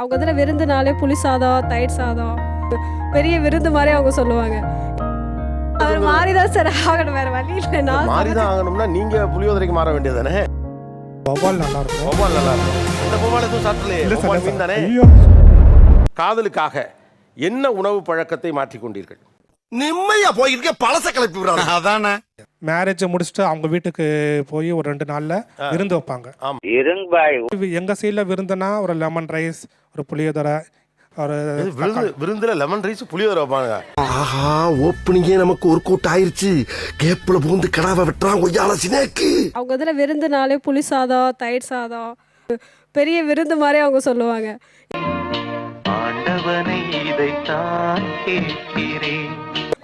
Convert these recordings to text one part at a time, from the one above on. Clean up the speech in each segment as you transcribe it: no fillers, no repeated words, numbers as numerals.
அவங்க இதில் விருந்துனாலே புளி சாதம், தயிர் சாதம் பெரிய விருந்து மாதிரி அவங்க சொல்லுவாங்க. அவர் மாறிதான் சார் ஆகணும், வேற வழி இல்லை. நான் மாறிதான் ஆகணும்னா நீங்க புளியோதரைக்கு மாற வேண்டியதானே. வவ்வால் நல்லா இருக்கும். வவ்வால் நல்லா இருக்கும். இந்த வவ்வால் எதுவும் சாப்பிடலையே. வவ்வால் மீன் தானே. காதலுக்காக என்ன உணவு பழக்கத்தை மாற்றிக் கொண்டீர்கள்? நிம்மதியா போயிருக்க பழச கிளப்பி விடுறாங்க. அதானே மேரேஜ் முடிச்சுட்டு அவங்க வீட்டுக்கு போய் ஒரு 2 நாள்ல விருந்து வைப்பாங்க. எங்க சைட்ல விருந்துனா ஒரு லெமன் ரைஸ், ஒரு புளியோதரை, ஒரு விருந்துல லெமன் ரைஸ் புளியோதரை வைப்பாங்க. ஆஹா, ஓப்பனிங்கே நமக்கு ஒரு கூட்டம் ஆயிருச்சு. கேப்ல புகுந்து கடாவை வெட்டுறான் கொய்யால சினேக்கு. அவங்க இதில் விருந்துனாலே புளி சாதம், தயிர் சாதம் பெரிய விருந்து மாதிரி அவங்க சொல்லுவாங்க.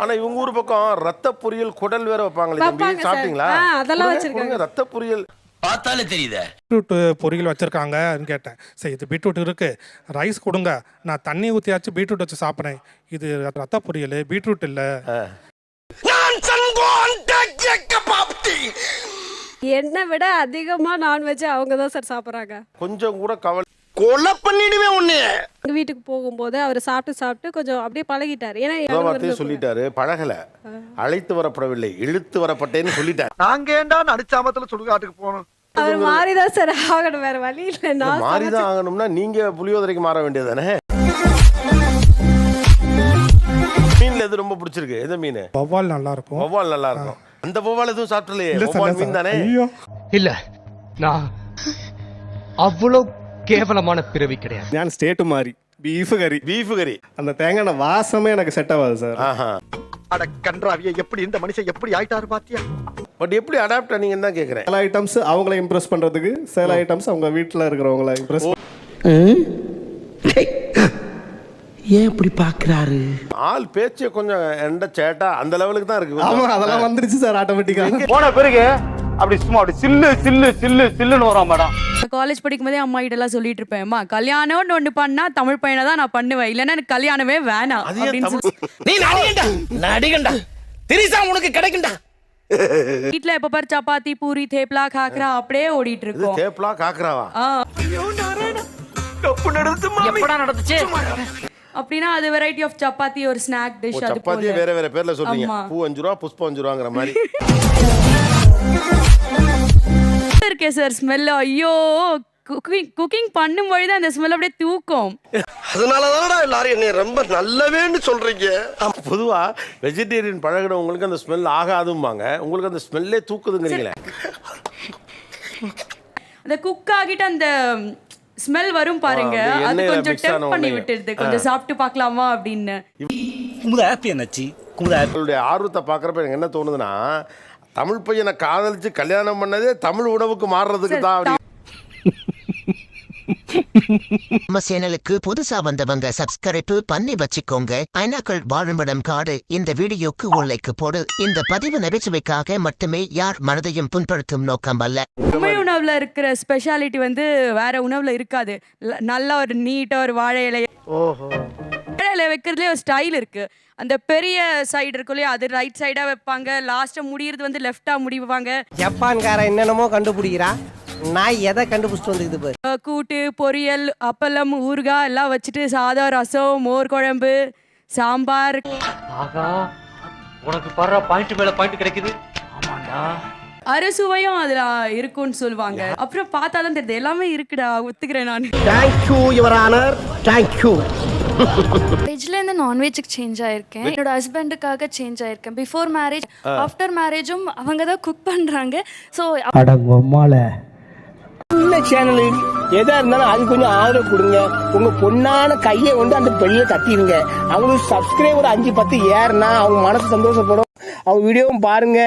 ஆனா இவங்க ஊர் பக்கம் ரத்த பொரியல் குடல் வேற வைப்பாங்களே. சாப்பிட்டீங்களா? அதெல்லாம் வச்சிருக்காங்க. ரத்த பொரியல் பார்த்தாலே தெரியுதே. பீட்ரூட் பொரியல் வச்சிருக்காங்கன்னு கேட்டேன். சரி, இது பீட்ரூட் இருக்கு, ரைஸ் கொடுங்க, நான் தண்ணி ஊற்றியாச்சு பீட்ரூட் வச்சு சாப்பிட்றேன். இது ரத்த பொரியல், பீட்ரூட் இல்லை. என்னை விட அதிகமா நான்வெஜ் அவங்க தான் சார் சாப்பிட்றாங்க. கொஞ்சம் கூட கவலை கொலை பண்ணிடுவே உன்னை. எங்க வீட்டுக்கு போகும்போது அவர் சாப்பிட்டு கொஞ்சம் அப்படியே பழகிட்டாரு. வார்த்தையை சொல்லிட்டாரு. பழகல, அழைத்து வரப்படவில்லை, இழுத்து வரப்பட்டேன்னு சொல்லிட்டாரு. நாங்க ஏண்டா நடிச்சாமத்துல சுடுகாட்டுக்கு போனோம். அவர் மாறிதான் சார் ஆகணும், வேற வழி இல்லை. நான் மாறிதான் ஆகணும்னா நீங்க புளியோதரைக்கு மாற வேண்டியதானே. மீன்ல எது ரொம்ப பிடிச்சிருக்கு? எது மீன்? வவ்வால் நல்லா இருக்கும். வவ்வால் நல்லா இருக்கும். அந்த வவ்வால் எதுவும் சாப்பிடலையே. வவ்வால் மீன் தானே. இல்ல, நான் அவ்வளவு கேவலமான பிறவி கிடையாது. ഞാൻ സ്റ്റേറ്റ് മാറി. ബീഫ് കറി அந்த தேங்காய் வாசமே எனக்கு செட் ஆகாது சார். அட கன்றாவிய, எப்படி இந்த மனுஷன் எப்படி ஆயிட்டாரு பாத்தியா? பட் எப்படி அடாப்ட் ஆனீங்கன்னு தான் கேக்குறேன். சில ஐட்டம்ஸ் அவங்கள இம்ப்ரெஸ் பண்றதுக்கு, சில ஐட்டம்ஸ் அவங்க வீட்ல இருக்கிறவங்கள இம்ப்ரெஸ். ஏன் இப்படி பாக்குறாரு? ஆள் பேச்சு கொஞ்சம் எண்ட சேட்டா அந்த லெவலுக்கு தான் இருக்கு. ஆமா, அதெல்லாம் வந்துருச்சு சார் ஆட்டோமேட்டிக்கா. போன பிறகு அப்படி சும்மா அப்படி சில்லுன்னு வரும் மேடம். காலேஜ் படிக்கும் போதே அம்மா கிட்ட எல்லாம் சொல்லிட்டு இருப்பேன், அம்மா கல்யாணம்னு ஒண்ணு பண்ணா தமிழ் பையனை தான் நான் பண்ணுவேன், இல்லன்னா எனக்கு கல்யாணமே வேணாம் அப்படின்னு. நீ நடிகண்டா திரிசா உனக்கு கிடைக்கும்டா. வீட்டுல எப்ப பாரு சப்பாத்தி, பூரி, தேப்லா, காக்கரா அப்படியே ஓடிட்டு இருக்கோம். தேப்லா காக்கராவா? எப்படா நடந்துச்சு? அப்படின்னா அது வெரைட்டி ஆஃப் சப்பாத்தி, ஒரு ஸ்நாக் டிஷ். அது சப்பாத்தியே வேற வேற பேர்ல சொல்றீங்க. பூ 5 ரூபா, புஷ்பம் 5 ரூபாங்கற மாதிரி இருக்கே சார் ஸ்மெல். ஐயோ, குக்கிங் பண்ணும்போது அந்த ஸ்மெல் அப்படியே தூக்கும். அதனாலதானடா எல்லாரும் என்னை ரொம்ப நல்லவேன்னு சொல்றீங்க. பொதுவா வெஜிடேரியன் பழகினவங்களுக்கு அந்த ஸ்மெல் ஆகாதும்பாங்க. உங்களுக்கு அந்த ஸ்மெல்லே தூக்குதுங்கிறீங்களே. அந்த குக் ஆகிட்டு அந்த ஸ்மெல் வரும் பாருங்க, அது கொஞ்சம் டெம்ப் பண்ணி விட்டுருது. கொஞ்சம் சாப்பிட்டு பார்க்கலாமா அப்படின்னு. உங்களுடைய ஆர்வத்தை பார்க்குறப்ப எனக்கு என்ன தோணுதுன்னா, தமிழ் பையனை காதலிச்சு கல்யாணம் பண்ணதே தமிழ் உணவுக்கு மாறுறதுக்கு தான். நம்ம சேனலுக்கு புதுசா வந்தவங்க சப்ஸ்கிரைப் பண்ணி வச்சுக்கோங்க. ஐநாக்கள் வாழுமிடம் காடு. இந்த வீடியோக்கு ஒரு லைக் போடு. இந்த பதிவு நகைச்சுவைக்காக மட்டுமே, யார் மனதையும் புண்படுத்தும் நோக்கம் அல்ல. தமிழ் உணவுல இருக்கிற ஸ்பெஷாலிட்டி வந்து வேற உணவுல இருக்காது. நல்ல ஒரு நீட்டா ஒரு வாழை இலைய வைக்கிறதுலே ஒரு ஸ்டைல் இருக்கு. அந்த பெரிய சைடு இருக்கும் இல்லையா, அது ரைட் சைடா வைப்பாங்க. லாஸ்டா முடியறது வந்து லெஃப்டா முடிவாங்க. ஜப்பான்காரன் என்னென்னமோ கண்டுபிடிக்கிறா, நான் எதை கண்டுபிடிச்சிட்டு வந்து பாரு. கூட்டு, பொரியல், அப்பளம், ஊறுகாய் எல்லாம் வச்சுட்டு சாதம், ரசம், மோர் குழம்பு, சாம்பார். ஆகா, உனக்கு பர்ற பாயிண்ட் மேல பாயிண்ட் கிடைக்குது. ஆமாண்டா, அறுசுவையும் அதுல இருக்கும்னு சொல்லுவாங்க. அப்புறம் பார்த்தா தான் தெரியுது எல்லாமே இருக்குடா, ஒத்துக்கிறேன் நான். Thank you your honour, thank you. வெஜ்ல இருந்து நான்வெஜ்க்கு சேஞ்ச் ஆயிருக்கேன். என்னோட ஹஸ்பண்டுக்காக சேஞ்ச் ஆயிருக்கேன். பிஃபோர் மேரேஜ், ஆஃப்டர் மேரேஜும் அவங்க தான் குக் பண்றாங்க. ஸோ சேனல் எதா இருந்தாலும் அது கொஞ்சம் ஆதரவு கொடுங்க. உங்க பொண்ணான கையை கொண்டு அந்த பெரிய தட்டிடுங்க. அவங்களுக்கு சப்ஸ்கிரைபர் 5-10 ஏறுனா அவங்க மனசு சந்தோஷப்படும். அவங்க வீடியோவும் பாருங்க.